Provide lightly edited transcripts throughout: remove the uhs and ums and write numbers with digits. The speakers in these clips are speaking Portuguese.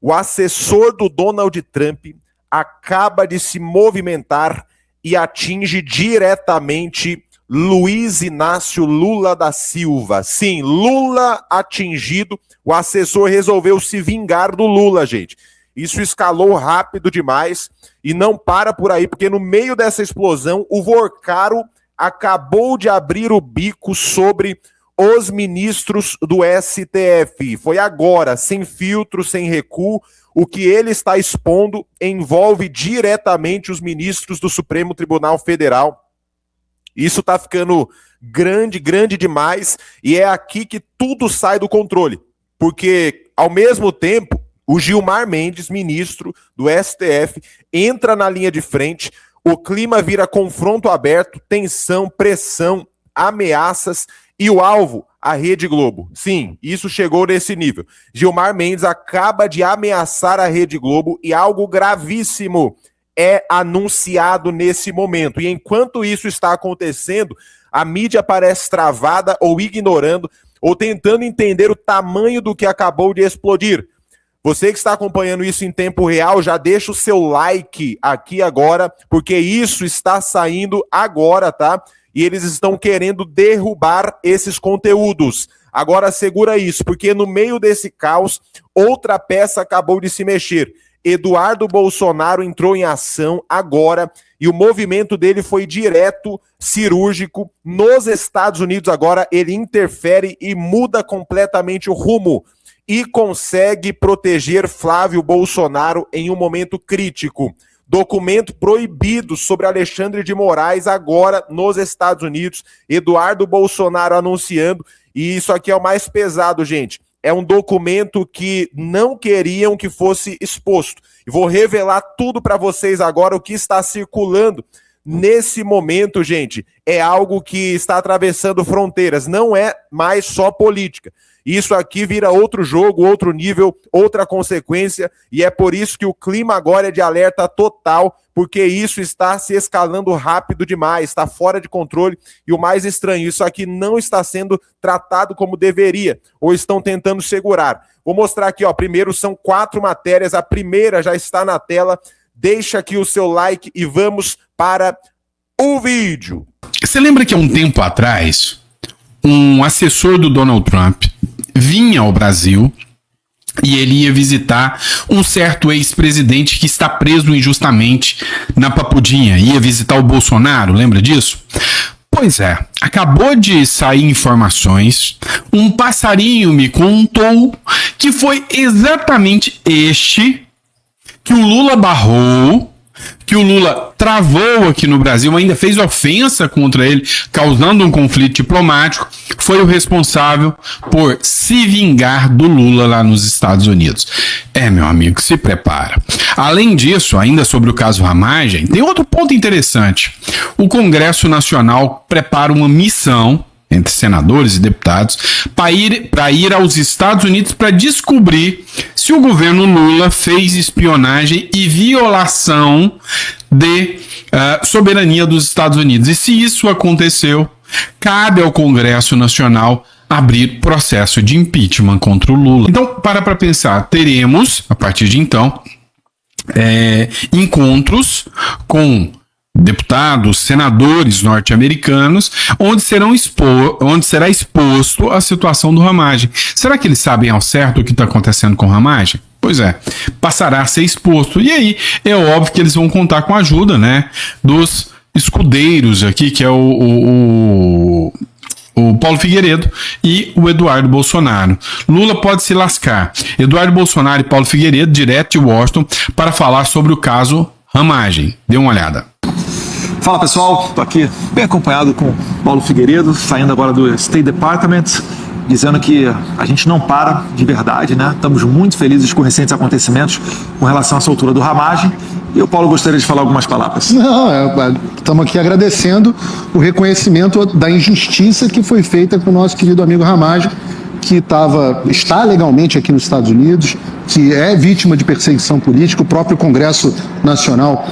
o assessor do Donald Trump acaba de se movimentar e atinge diretamente Luiz Inácio Lula da Silva. Sim, Lula atingido, o assessor resolveu se vingar do Lula, gente. Isso escalou rápido demais e não para por aí, porque no meio dessa explosão, o Vorcaro acabou de abrir o bico sobre os ministros do STF. Foi agora, sem filtro, sem recuo. O que ele está expondo envolve diretamente os ministros do Supremo Tribunal Federal. Isso está ficando grande demais, e é aqui que tudo sai do controle. Porque, ao mesmo tempo, o Gilmar Mendes, ministro do STF, entra na linha de frente, o clima vira confronto aberto, tensão, pressão, ameaças, e o alvo, a Rede Globo. Sim, isso chegou nesse nível. Gilmar Mendes acaba de ameaçar a Rede Globo e algo gravíssimo é anunciado nesse momento. E enquanto isso está acontecendo, a mídia parece travada ou ignorando ou tentando entender o tamanho do que acabou de explodir. Você que está acompanhando isso em tempo real, já deixa o seu like aqui agora, porque isso está saindo agora, tá? E eles estão querendo derrubar esses conteúdos. Agora segura isso, porque no meio desse caos, outra peça acabou de se mexer. Eduardo Bolsonaro entrou em ação agora e o movimento dele foi direto, cirúrgico. Nos Estados Unidos agora ele interfere e muda completamente o rumo e consegue proteger Flávio Bolsonaro em um momento crítico. Documento proibido sobre Alexandre de Moraes agora nos Estados Unidos. Eduardo Bolsonaro anunciando, e isso aqui é o mais pesado, gente. É um documento que não queriam que fosse exposto. E vou revelar tudo para vocês agora, o que está circulando nesse momento, gente. É algo que está atravessando fronteiras, não é mais só política. Isso aqui vira outro jogo, outro nível, outra consequência, e é por isso que o clima agora é de alerta total, porque isso está se escalando rápido demais, está fora de controle, e o mais estranho, isso aqui não está sendo tratado como deveria, ou estão tentando segurar. Vou mostrar aqui, ó, primeiro são 4 matérias, a primeira já está na tela, deixa aqui o seu like e vamos para o vídeo. Você lembra que há um tempo atrás, um assessor do Donald Trump vinha ao Brasil e ele ia visitar um certo ex-presidente que está preso injustamente na Papudinha, ia visitar o Bolsonaro, lembra disso? Pois é, acabou de sair informações, um passarinho me contou que foi exatamente este que o Lula barrou, que o Lula travou aqui no Brasil, ainda fez ofensa contra ele, causando um conflito diplomático, foi o responsável por se vingar do Lula lá nos Estados Unidos. É, meu amigo, se prepara. Além disso, ainda sobre o caso Ramagem, tem outro ponto interessante. O Congresso Nacional prepara uma missão entre senadores e deputados, para ir aos Estados Unidos para descobrir se o governo Lula fez espionagem e violação de soberania dos Estados Unidos. E se isso aconteceu, cabe ao Congresso Nacional abrir processo de impeachment contra o Lula. Então, para pensar, teremos, a partir de então, encontros com deputados, senadores norte-americanos, onde será exposto a situação do Ramagem. Será que eles sabem ao certo o que está acontecendo com o Ramagem? Pois é, passará a ser exposto. E aí, é óbvio que eles vão contar com a ajuda, né, dos escudeiros aqui, que é o Paulo Figueiredo e o Eduardo Bolsonaro. Lula pode se lascar. Eduardo Bolsonaro e Paulo Figueiredo, direto de Washington, para falar sobre o caso Ramagem. Dê uma olhada. Fala pessoal, estou aqui bem acompanhado com Paulo Figueiredo, saindo agora do State Department, dizendo que a gente não para de verdade, né? Estamos muito felizes com recentes acontecimentos com relação à soltura do Ramagem. E o Paulo gostaria de falar algumas palavras. Não, estamos aqui agradecendo o reconhecimento da injustiça que foi feita com o nosso querido amigo Ramagem, que está legalmente aqui nos Estados Unidos, que é vítima de perseguição política. O próprio Congresso Nacional,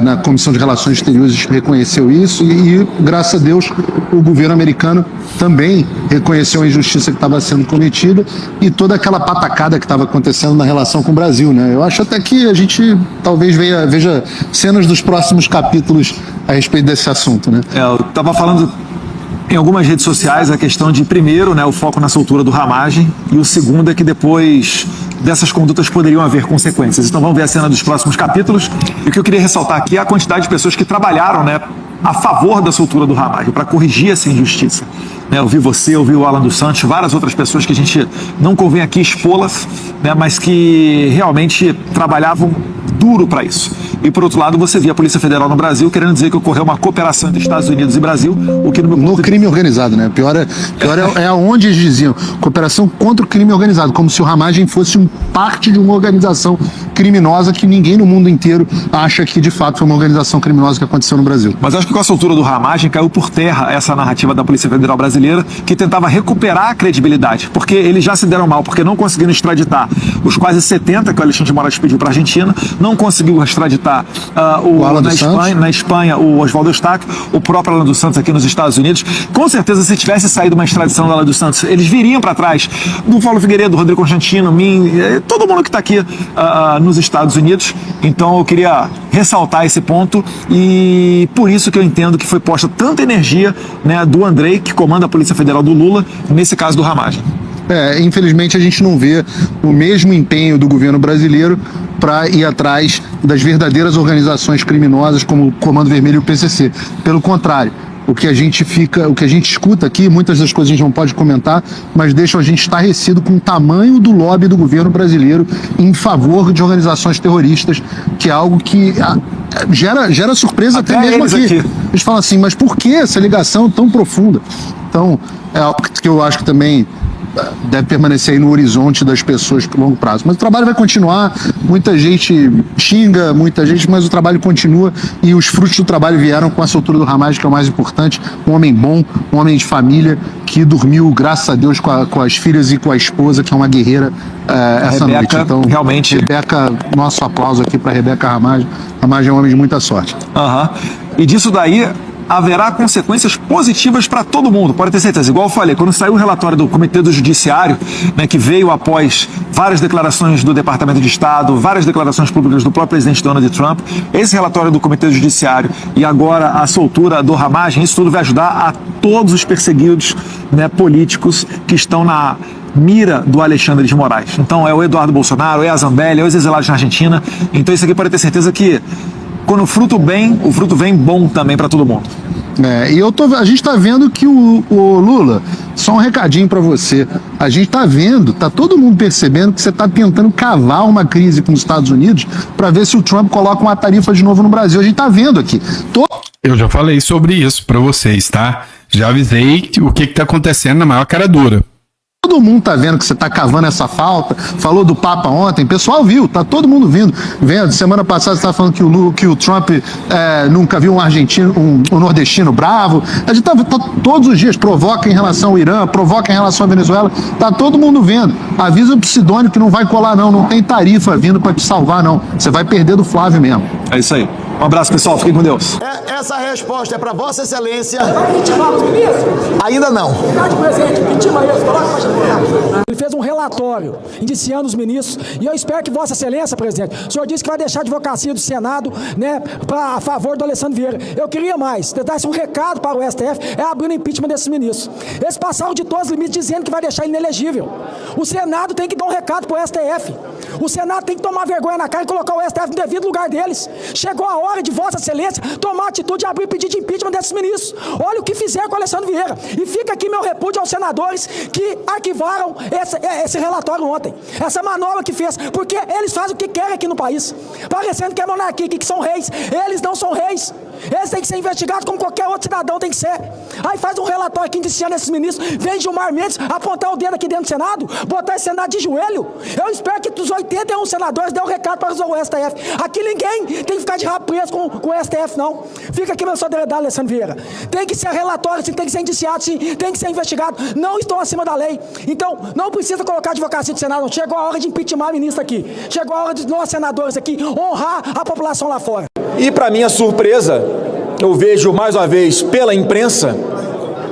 na Comissão de Relações Exteriores, reconheceu isso e, graças a Deus, o governo americano também reconheceu a injustiça que estava sendo cometida e toda aquela patacada que estava acontecendo na relação com o Brasil, né? Eu acho até que a gente talvez veja cenas dos próximos capítulos a respeito desse assunto, né? Eu estava falando em algumas redes sociais a questão de, primeiro, né, o foco na soltura do Ramagem, e o segundo é que depois dessas condutas poderiam haver consequências. Então vamos ver a cena dos próximos capítulos. E o que eu queria ressaltar aqui é a quantidade de pessoas que trabalharam, né, a favor da soltura do Ramagem, para corrigir essa injustiça. Eu vi você, eu vi o Alan dos Santos, várias outras pessoas que a gente não convém aqui expô-las, né, mas que realmente trabalhavam duro para isso. E, por outro lado, você via a Polícia Federal no Brasil querendo dizer que ocorreu uma cooperação entre Estados Unidos e Brasil, o que no crime organizado, né? Pior é aonde eles diziam cooperação contra o crime organizado, como se o Ramagem fosse parte de uma organização criminosa que ninguém no mundo inteiro acha que de fato foi uma organização criminosa que aconteceu no Brasil. Mas acho que com a soltura do Ramagem caiu por terra essa narrativa da Polícia Federal brasileira, que tentava recuperar a credibilidade, porque eles já se deram mal, porque não conseguiram extraditar os quase 70 que o Alexandre de Moraes pediu para a Argentina, não conseguiu extraditar na Espanha o Oswaldo Eustáquio, o próprio Alan dos Santos aqui nos Estados Unidos. Com certeza, se tivesse saído uma extradição do Alan dos Santos, eles viriam para trás do Paulo Figueiredo, do Rodrigo Constantino, mim, todo mundo que está aqui nos Estados Unidos. Então eu queria ressaltar esse ponto e por isso que eu entendo que foi posta tanta energia, né, do Andrei, que comanda a Polícia Federal do Lula, nesse caso do Ramagem. Infelizmente a gente não vê o mesmo empenho do governo brasileiro para ir atrás das verdadeiras organizações criminosas como o Comando Vermelho e o PCC. Pelo contrário, o que a gente escuta aqui, muitas das coisas a gente não pode comentar, mas deixam a gente estarrecido com o tamanho do lobby do governo brasileiro em favor de organizações terroristas, que é algo que gera surpresa até mesmo aqui. Eles falam assim, mas por que essa ligação tão profunda? Então, é algo que eu acho que também deve permanecer aí no horizonte das pessoas por longo prazo. Mas o trabalho vai continuar, muita gente xinga, mas o trabalho continua e os frutos do trabalho vieram com a soltura do Ramagem, que é o mais importante. Um homem bom, um homem de família, que dormiu, graças a Deus, com as filhas e com a esposa, que é uma guerreira essa Rebeca, noite. Então, realmente. Rebeca, nosso aplauso aqui para Rebeca Ramagem. Ramagem é um homem de muita sorte. E disso daí haverá consequências positivas para todo mundo, pode ter certeza. Igual eu falei, quando saiu o relatório do Comitê do Judiciário, né, que veio após várias declarações do Departamento de Estado, várias declarações públicas do próprio presidente Donald Trump, esse relatório do Comitê do Judiciário e agora a soltura do Ramagem, isso tudo vai ajudar a todos os perseguidos, né, políticos que estão na mira do Alexandre de Moraes. Então é o Eduardo Bolsonaro, é a Zambelli, é os exilados na Argentina. Então isso aqui pode ter certeza que quando o fruto vem bom também para todo mundo. A gente está vendo que o Lula, só um recadinho para você, a gente está vendo, tá todo mundo percebendo que você está tentando cavar uma crise com os Estados Unidos para ver se o Trump coloca uma tarifa de novo no Brasil. A gente está vendo aqui. Eu já falei sobre isso para vocês, tá? Já avisei o que está acontecendo na maior cara dura. Todo mundo tá vendo que você tá cavando essa falta. Falou do Papa ontem, o pessoal viu, tá todo mundo vendo. Semana passada você estava falando que o Trump nunca viu um argentino, um nordestino bravo. A gente tá todos os dias, provoca em relação ao Irã, provoca em relação à Venezuela. Tá todo mundo vendo. Avisa pro Sidônio que não vai colar não tem tarifa vindo para te salvar não. Você vai perder do Flávio mesmo. É isso aí. Um abraço, pessoal. Fiquem com Deus. Essa resposta é para Vossa Excelência. Vai intimar os ministros? Ainda não. Presidente, intima eles, coloca para chamar. Ele fez um relatório indiciando os ministros e eu espero que Vossa Excelência, presidente, o senhor disse que vai deixar a advocacia do Senado, né, a favor do Alessandro Vieira. Eu queria mais, tentar um recado para o STF, abrir o impeachment desses ministros. Eles passaram de todos os limites dizendo que vai deixar inelegível. O Senado tem que dar um recado para o STF. O Senado tem que tomar vergonha na cara e colocar o STF no devido lugar deles. Chegou a hora de Vossa Excelência tomar atitude e abrir o pedido de impeachment desses ministros. Olha o que fizeram com o Alessandro Vieira. E fica aqui meu repúdio aos senadores que arquivaram esse relatório ontem. Essa manobra que fez. Porque eles fazem o que querem aqui no país. Parecendo que é monarquia, que são reis. Eles não são reis. Eles têm que ser investigados como qualquer outro cidadão tem que ser. Aí faz um relatório aqui indiciando esses ministros, vem Gilmar Mendes apontar o dedo aqui dentro do Senado, botar esse Senado de joelho. Eu espero que dos 81 senadores dê um recado para o STF. Aqui ninguém tem que ficar de rabo preso com o STF, não. Fica aqui meu solidariedade, Alessandro Vieira. Tem que ser relatório, sim, tem que ser indiciado, sim, tem que ser investigado. Não estão acima da lei. Então, não precisa colocar a advocacia do Senado, não. Chegou a hora de impeachment a ministra aqui. Chegou a hora de nós, senadores aqui, honrar a população lá fora. E, para minha surpresa, eu vejo mais uma vez pela imprensa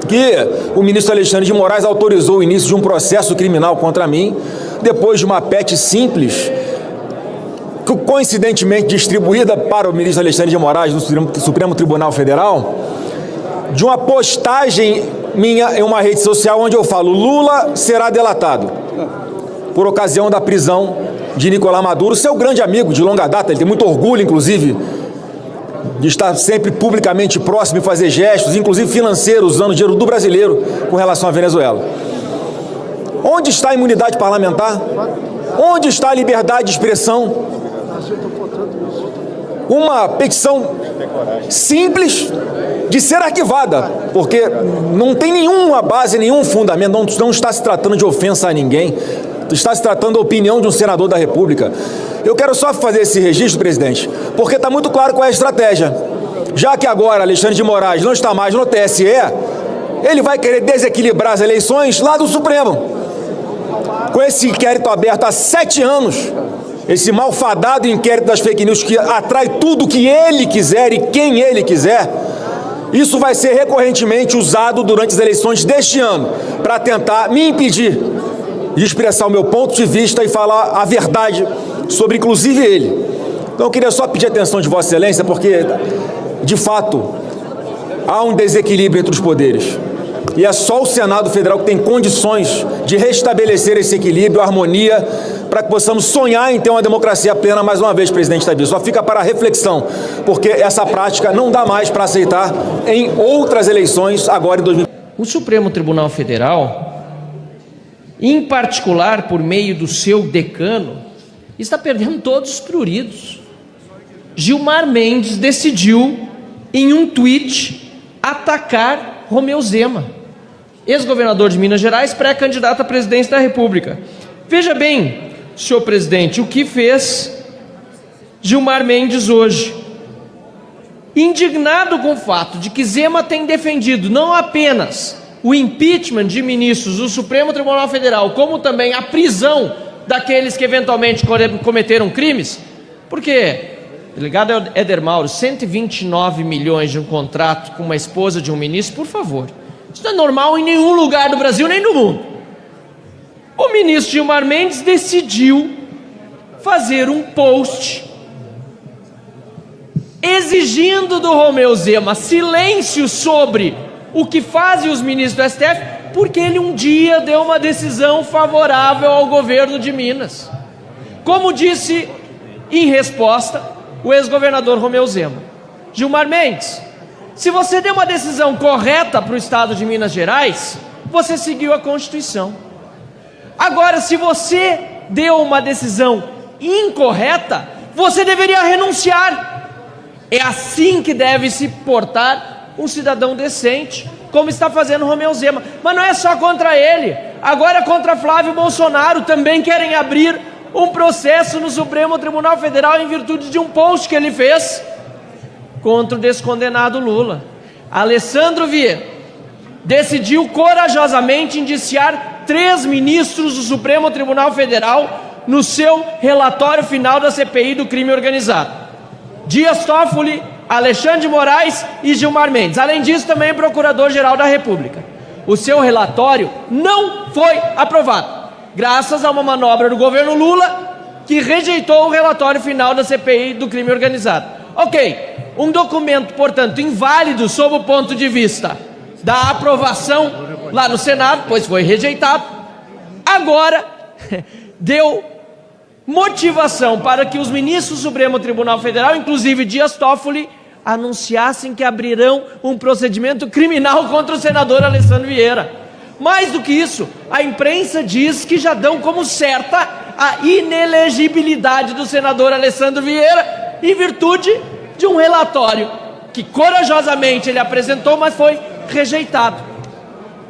que o ministro Alexandre de Moraes autorizou o início de um processo criminal contra mim, depois de uma PEC simples, coincidentemente distribuída para o ministro Alexandre de Moraes no Supremo Tribunal Federal, de uma postagem minha em uma rede social onde eu falo: Lula será delatado, por ocasião da prisão de Nicolás Maduro, seu grande amigo de longa data. Ele tem muito orgulho, inclusive, de estar sempre publicamente próximo e fazer gestos, inclusive financeiros, usando o dinheiro do brasileiro com relação à Venezuela. Onde está a imunidade parlamentar? Onde está a liberdade de expressão? Uma petição simples de ser arquivada, porque não tem nenhuma base, nenhum fundamento, não está se tratando de ofensa a ninguém, está se tratando da opinião de um senador da República. Eu quero só fazer esse registro, presidente, porque está muito claro qual é a estratégia. Já que agora Alexandre de Moraes não está mais no TSE, ele vai querer desequilibrar as eleições lá do Supremo. Com esse inquérito aberto há 7 anos, esse malfadado inquérito das fake news que atrai tudo que ele quiser e quem ele quiser, isso vai ser recorrentemente usado durante as eleições deste ano para tentar me impedir de expressar o meu ponto de vista e falar a verdade sobre, inclusive, ele. Então eu queria só pedir a atenção de Vossa Excelência, porque, de fato, há um desequilíbrio entre os poderes. E é só o Senado Federal que tem condições de restabelecer esse equilíbrio, a harmonia, para que possamos sonhar em ter uma democracia plena mais uma vez, presidente Tabi. Só fica para a reflexão, porque essa prática não dá mais para aceitar em outras eleições agora em 2020. O Supremo Tribunal Federal, em particular por meio do seu decano, está perdendo todos os pruridos. Gilmar Mendes decidiu, em um tweet, atacar Romeu Zema, ex-governador de Minas Gerais, pré-candidato à presidência da República. Veja bem, senhor presidente, o que fez Gilmar Mendes hoje. Indignado com o fato de que Zema tem defendido não apenas o impeachment de ministros do Supremo Tribunal Federal, como também a prisão daqueles que eventualmente cometeram crimes, porque, delegado Éder Mauro, 129 milhões de um contrato com uma esposa de um ministro, por favor, isso não é normal em nenhum lugar do Brasil, nem no mundo. O ministro Gilmar Mendes decidiu fazer um post exigindo do Romeu Zema silêncio sobre o que fazem os ministros do STF, porque ele um dia deu uma decisão favorável ao governo de Minas. Como disse em resposta o ex-governador Romeu Zema: Gilmar Mendes, se você deu uma decisão correta para o estado de Minas Gerais, você seguiu a Constituição. Agora, se você deu uma decisão incorreta, você deveria renunciar. É assim que deve se portar um cidadão decente, como está fazendo Romeu Zema. Mas não é só contra ele, agora contra Flávio Bolsonaro também querem abrir um processo no Supremo Tribunal Federal em virtude de um post que ele fez contra o descondenado Lula. Alessandro Vieira decidiu corajosamente indiciar 3 ministros do Supremo Tribunal Federal no seu relatório final da CPI do crime organizado: Dias Toffoli, Alexandre de Moraes e Gilmar Mendes. Além disso, também o Procurador-Geral da República. O seu relatório não foi aprovado, graças a uma manobra do governo Lula, que rejeitou o relatório final da CPI do crime organizado. Ok, um documento, portanto, inválido sob o ponto de vista da aprovação lá no Senado, pois foi rejeitado. Agora, deu motivação para que os ministros do Supremo Tribunal Federal, inclusive Dias Toffoli, anunciassem que abrirão um procedimento criminal contra o senador Alessandro Vieira. Mais do que isso, a imprensa diz que já dão como certa a inelegibilidade do senador Alessandro Vieira em virtude de um relatório que corajosamente ele apresentou, mas foi rejeitado.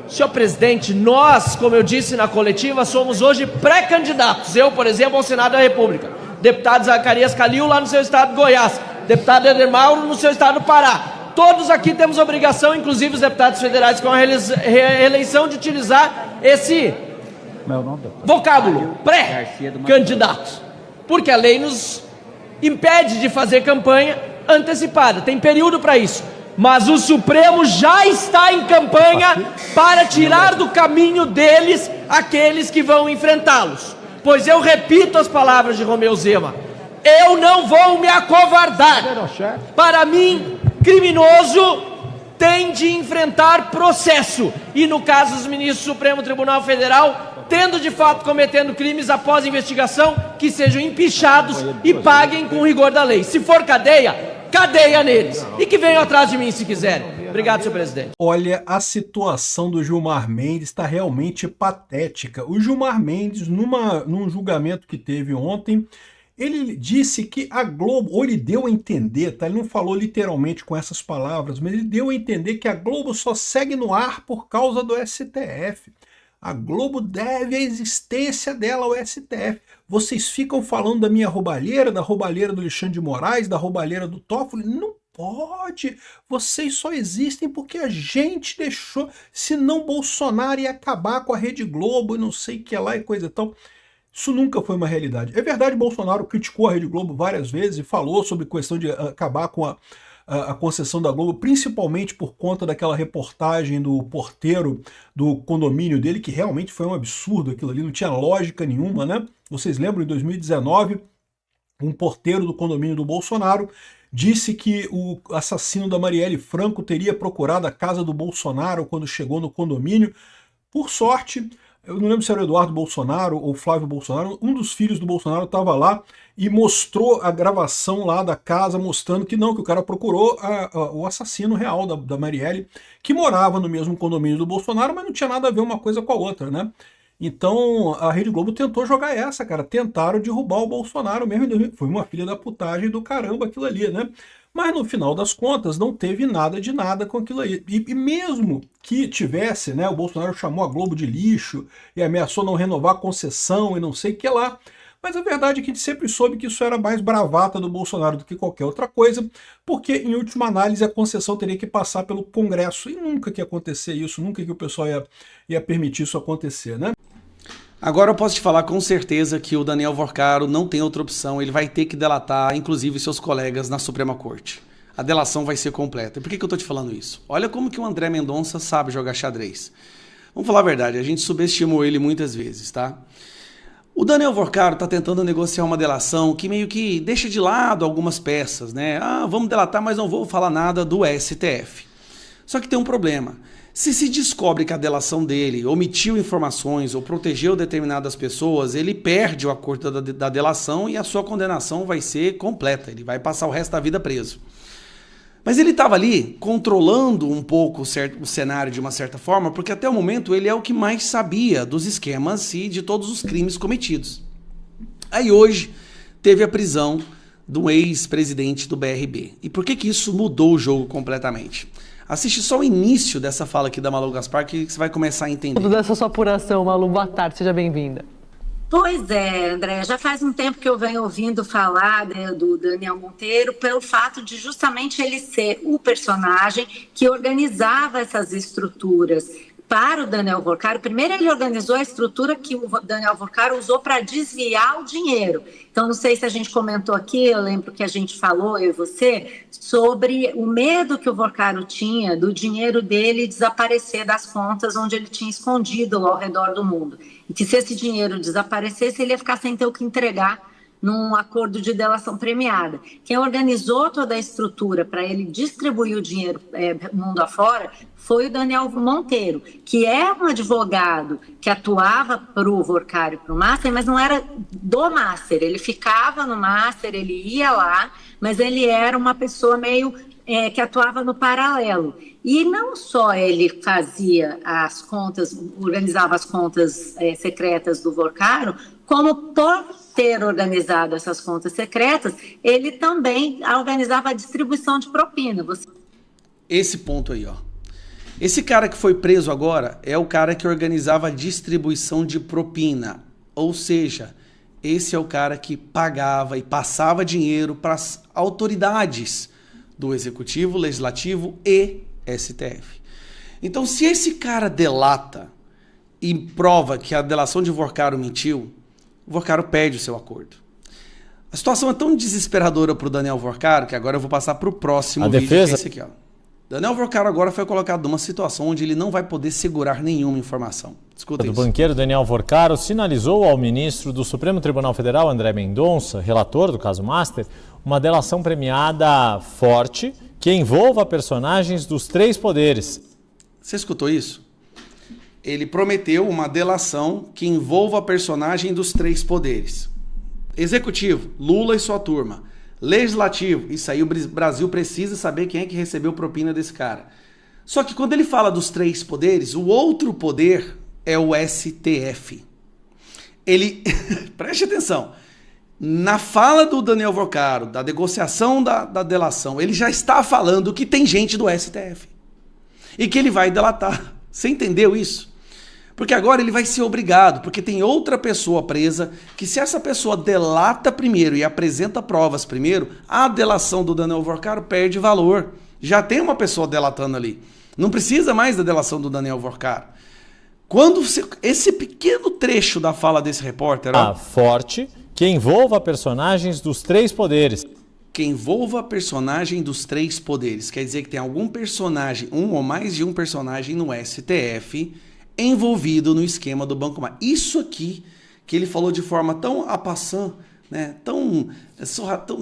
Senhor presidente, nós, como eu disse na coletiva, somos hoje pré-candidatos. Eu, por exemplo, ao Senado da República. Deputado Zacarias Calil, lá no seu estado de Goiás. Deputado Eder Mauro, no seu estado do Pará. Todos aqui temos obrigação, inclusive os deputados federais com a reeleição, de utilizar esse vocábulo, pré-candidatos. Porque a lei nos impede de fazer campanha antecipada. Tem período para isso. Mas o Supremo já está em campanha para tirar do caminho deles aqueles que vão enfrentá-los. Pois eu repito as palavras de Romeu Zema: eu não vou me acovardar. Para mim, criminoso tem de enfrentar processo. E no caso dos ministros do Supremo Tribunal Federal, tendo de fato cometendo crimes após investigação, que sejam empichados e paguem com rigor da lei. Se for cadeia, cadeia neles. E que venham atrás de mim se quiserem. Obrigado, senhor presidente. Olha, a situação do Gilmar Mendes está realmente patética. O Gilmar Mendes, num julgamento que teve ontem, ele disse que a Globo, ou ele deu a entender, tá? Ele não falou literalmente com essas palavras, mas ele deu a entender que a Globo só segue no ar por causa do STF. A Globo deve a existência dela ao STF. Vocês ficam falando da minha roubalheira, da roubalheira do Alexandre de Moraes, da roubalheira do Toffoli. Não pode. Vocês só existem porque a gente deixou. Senão Bolsonaro ia acabar com a Rede Globo e não sei o que lá e coisa e tal. Isso nunca foi uma realidade. É verdade, Bolsonaro criticou a Rede Globo várias vezes e falou sobre questão de acabar com a concessão da Globo, principalmente por conta daquela reportagem do porteiro do condomínio dele, que realmente foi um absurdo aquilo ali, não tinha lógica nenhuma, né? Vocês lembram, em 2019, um porteiro do condomínio do Bolsonaro disse que o assassino da Marielle Franco teria procurado a casa do Bolsonaro quando chegou no condomínio. Por sorte, eu não lembro se era o Eduardo Bolsonaro ou Flávio Bolsonaro, um dos filhos do Bolsonaro estava lá e mostrou a gravação lá da casa, mostrando que não, que o cara procurou o assassino real da Marielle, que morava no mesmo condomínio do Bolsonaro, mas não tinha nada a ver uma coisa com a outra, né? Então a Rede Globo tentou jogar essa, cara, tentaram derrubar o Bolsonaro mesmo, foi uma filha da putagem do caramba aquilo ali, né? Mas no final das contas não teve nada de nada com aquilo aí. E mesmo que tivesse, né, o Bolsonaro chamou a Globo de lixo e ameaçou não renovar a concessão e não sei o que lá. Mas a verdade é que a gente sempre soube que isso era mais bravata do Bolsonaro do que qualquer outra coisa, porque em última análise a concessão teria que passar pelo Congresso e nunca que ia acontecer isso, nunca que o pessoal ia permitir isso acontecer, né? Agora eu posso te falar com certeza que o Daniel Vorcaro não tem outra opção, ele vai ter que delatar, inclusive, seus colegas na Suprema Corte. A delação vai ser completa. Por que eu tô te falando isso? Olha como que o André Mendonça sabe jogar xadrez. Vamos falar a verdade, a gente subestimou ele muitas vezes, tá? O Daniel Vorcaro tá tentando negociar uma delação que meio que deixa de lado algumas peças, né? Ah, vamos delatar, mas não vou falar nada do STF. Só que tem um problema. Se descobre que a delação dele omitiu informações ou protegeu determinadas pessoas, ele perde o acordo da delação e a sua condenação vai ser completa. Ele vai passar o resto da vida preso. Mas ele estava ali controlando um pouco o cenário de uma certa forma, porque até o momento ele é o que mais sabia dos esquemas e de todos os crimes cometidos. Aí hoje teve a prisão do ex-presidente do BRB. E por que isso mudou o jogo completamente? Assiste só o início dessa fala aqui da Malu Gaspar que você vai começar a entender. Tudo dessa sua apuração, Malu, boa tarde, seja bem-vinda. Pois é, André, já faz um tempo que eu venho ouvindo falar, né, do Daniel Monteiro pelo fato de justamente ele ser o personagem que organizava essas estruturas. Para o Daniel Vorcaro, primeiro ele organizou a estrutura que o Daniel Vorcaro usou para desviar o dinheiro. Então, não sei se a gente comentou aqui, eu lembro que a gente falou, eu e você, sobre o medo que o Vorcaro tinha do dinheiro dele desaparecer das contas onde ele tinha escondido ao redor do mundo. E que se esse dinheiro desaparecesse, ele ia ficar sem ter o que entregar num acordo de delação premiada. Quem organizou toda a estrutura para ele distribuir o dinheiro mundo afora foi o Daniel Monteiro, que é um advogado que atuava para o Vorcaro e para o Master, mas não era do Master. Ele ficava no Master, ele ia lá, mas ele era uma pessoa meio que atuava no paralelo. E não só ele fazia as contas, organizava as contas secretas do Vorcaro, como por ter organizado essas contas secretas, ele também organizava a distribuição de propina. Você esse ponto aí, ó. Esse cara que foi preso agora é o cara que organizava a distribuição de propina. Ou seja, esse é o cara que pagava e passava dinheiro para as autoridades do Executivo, Legislativo e STF. Então, se esse cara delata e prova que a delação de Vorcaro mentiu, o Vorcaro perde o seu acordo. A situação é tão desesperadora para o Daniel Vorcaro que agora eu vou passar para o próximo vídeo, que é esse aqui, ó. Daniel Vorcaro agora foi colocado numa situação onde ele não vai poder segurar nenhuma informação. Escuta isso. O banqueiro Daniel Vorcaro sinalizou ao ministro do Supremo Tribunal Federal, André Mendonça, relator do caso Master, uma delação premiada forte que envolva personagens dos 3 poderes. Você escutou isso? Ele prometeu uma delação que envolva a personagem dos 3 poderes. Executivo, Lula e sua turma. Legislativo, isso aí o Brasil precisa saber quem é que recebeu propina desse cara. Só que quando ele fala dos 3 poderes, o outro poder é o STF. Ele, preste atenção, na fala do Daniel Vorcaro, da negociação da delação, ele já está falando que tem gente do STF e que ele vai delatar. Você entendeu isso? Porque agora ele vai ser obrigado, porque tem outra pessoa presa, que se essa pessoa delata primeiro e apresenta provas primeiro, a delação do Daniel Vorcaro perde valor. Já tem uma pessoa delatando ali. Não precisa mais da delação do Daniel Vorcaro. Quando esse pequeno trecho da fala desse repórter... forte, que envolva personagens dos 3 poderes. Que envolva a personagem dos 3 poderes. Quer dizer que tem algum personagem, um ou mais de um personagem no STF... envolvido no esquema do Banco Master. Isso aqui, que ele falou de forma tão à passant, né?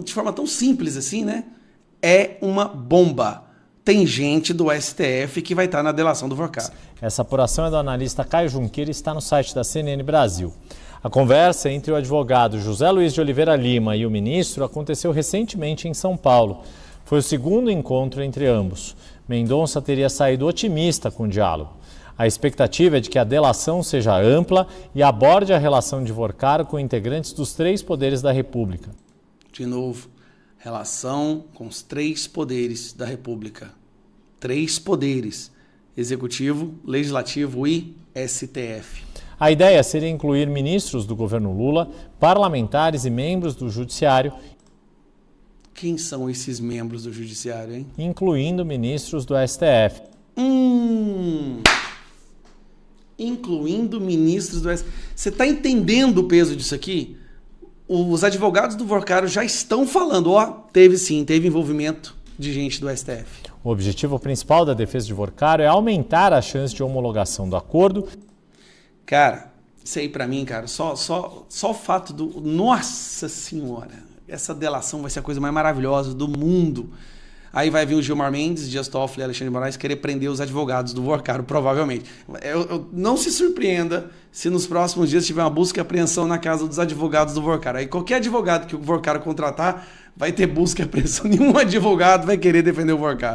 De forma tão simples assim, né? É uma bomba. Tem gente do STF que vai estar na delação do Vorcaro. Essa apuração é do analista Caio Junqueira e está no site da CNN Brasil. A conversa entre o advogado José Luiz de Oliveira Lima e o ministro aconteceu recentemente em São Paulo. Foi o segundo encontro entre ambos. Mendonça teria saído otimista com o diálogo. A expectativa é de que a delação seja ampla e aborde a relação de Vorcaro com integrantes dos 3 poderes da República. De novo, relação com os 3 poderes da República. 3 poderes: Executivo, Legislativo e STF. A ideia seria incluir ministros do governo Lula, parlamentares e membros do Judiciário. Quem são esses membros do Judiciário, hein? Incluindo ministros do STF. Incluindo ministros do STF. Você está entendendo o peso disso aqui? Os advogados do Vorcaro já estão falando, teve envolvimento de gente do STF. O objetivo principal da defesa de Vorcaro é aumentar a chance de homologação do acordo. Cara, isso aí pra mim, cara, só o fato do... Nossa Senhora, essa delação vai ser a coisa mais maravilhosa do mundo. Aí vai vir o Gilmar Mendes, Dias Toffoli e Alexandre de Moraes querer prender os advogados do Vorcaro, provavelmente. Eu não se surpreenda se nos próximos dias tiver uma busca e apreensão na casa dos advogados do Vorcaro. Aí qualquer advogado que o Vorcaro contratar vai ter busca e apreensão. Nenhum advogado vai querer defender o Vorcaro.